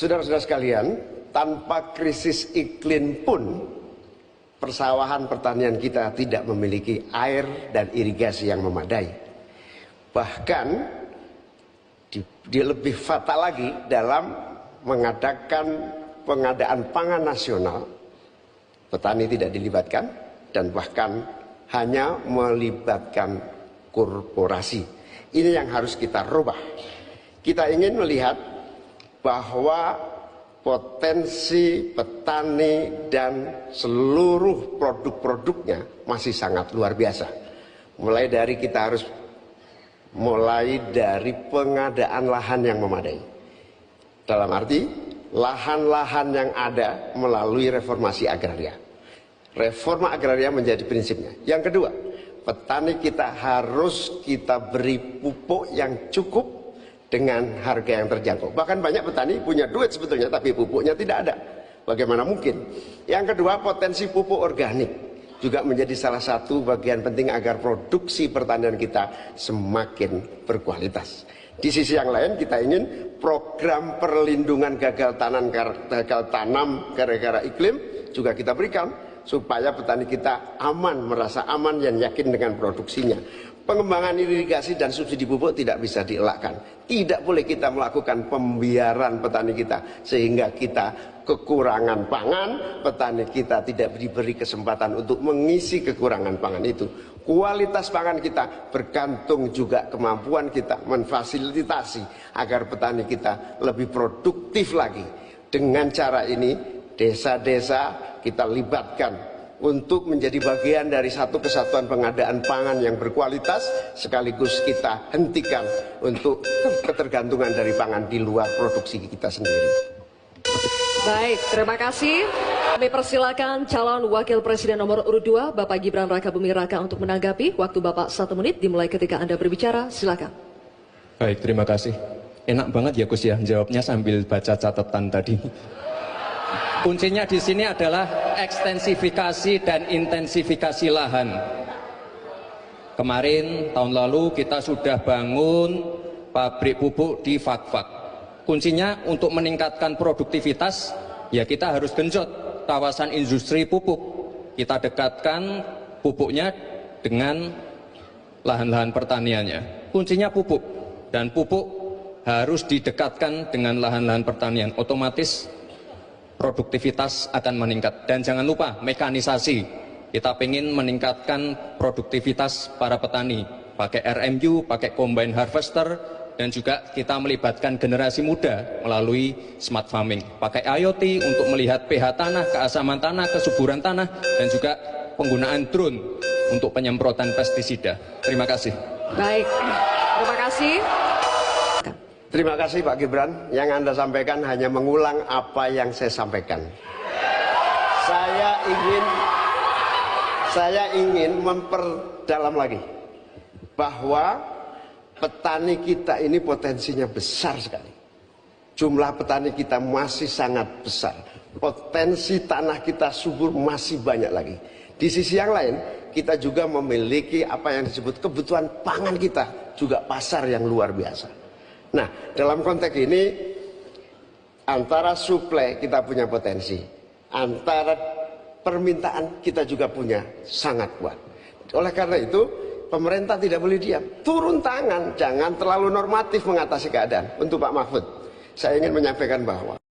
Saudara-saudara sekalian, tanpa krisis iklim pun persawahan pertanian kita tidak memiliki air dan irigasi yang memadai. Bahkan dia lebih fatal lagi dalam mengadakan pengadaan pangan nasional. Petani tidak dilibatkan dan bahkan hanya melibatkan korporasi. Ini yang harus kita rubah. Kita ingin melihat bahwa potensi petani dan seluruh produk-produknya masih sangat luar biasa. Mulai dari pengadaan lahan yang memadai. Dalam arti lahan-lahan yang ada melalui reformasi agraria. Reforma agraria menjadi prinsipnya. Yang kedua, petani kita harus kita beri pupuk yang cukup dengan harga yang terjangkau. Bahkan banyak petani punya duit sebetulnya, tapi pupuknya tidak ada. Bagaimana mungkin? Yang kedua, potensi pupuk organik juga menjadi salah satu bagian penting agar produksi pertanian kita semakin berkualitas. Di sisi yang lain, kita ingin program perlindungan gagal tanam gara-gara iklim juga kita berikan, supaya petani kita aman, merasa aman dan yakin dengan produksinya. Pengembangan irigasi dan subsidi pupuk tidak bisa dielakkan. Tidak boleh kita melakukan pembiaran petani kita sehingga kita kekurangan pangan, petani kita tidak diberi kesempatan untuk mengisi kekurangan pangan itu. Kualitas pangan kita bergantung juga kemampuan kita memfasilitasi agar petani kita lebih produktif lagi. Dengan cara ini, desa-desa kita libatkan untuk menjadi bagian dari satu kesatuan pengadaan pangan yang berkualitas, sekaligus kita hentikan untuk ketergantungan dari pangan di luar produksi kita sendiri. Baik, terima kasih. Kami persilakan calon wakil presiden nomor urut 2, Bapak Gibran Rakabuming Raka untuk menanggapi. Waktu Bapak 1 menit dimulai ketika Anda berbicara, silakan. Baik, terima kasih. Enak banget ya Gus ya, jawabnya sambil baca catatan tadi. Kuncinya di sini adalah ekstensifikasi dan intensifikasi lahan. Kemarin tahun lalu kita sudah bangun pabrik pupuk di Fak-Fak. Kuncinya untuk meningkatkan produktivitas, ya kita harus genjot kawasan industri pupuk. Kita dekatkan pupuknya dengan lahan-lahan pertaniannya. Kuncinya pupuk, dan pupuk harus didekatkan dengan lahan-lahan pertanian. Otomatis produktivitas akan meningkat. Dan jangan lupa mekanisasi. Kita ingin meningkatkan produktivitas para petani, pakai RMU, pakai combine harvester, dan juga kita melibatkan generasi muda melalui smart farming, pakai IoT untuk melihat pH tanah, keasaman tanah, kesuburan tanah, dan juga penggunaan drone untuk penyemprotan pestisida. Terima kasih. Baik, terima kasih. Terima kasih Pak Gibran, yang Anda sampaikan hanya mengulang apa yang saya sampaikan. Saya ingin memperdalam lagi bahwa petani kita ini potensinya besar sekali. Jumlah petani kita masih sangat besar. Potensi tanah kita subur masih banyak lagi. Di sisi yang lain, kita juga memiliki apa yang disebut kebutuhan pangan kita, juga pasar yang luar biasa. Nah, dalam konteks ini, antara suplai kita punya potensi, antara permintaan kita juga punya sangat kuat. Oleh karena itu, pemerintah tidak boleh diam, turun tangan, jangan terlalu normatif mengatasi keadaan. Untuk Pak Mahfud, saya ingin menyampaikan bahwa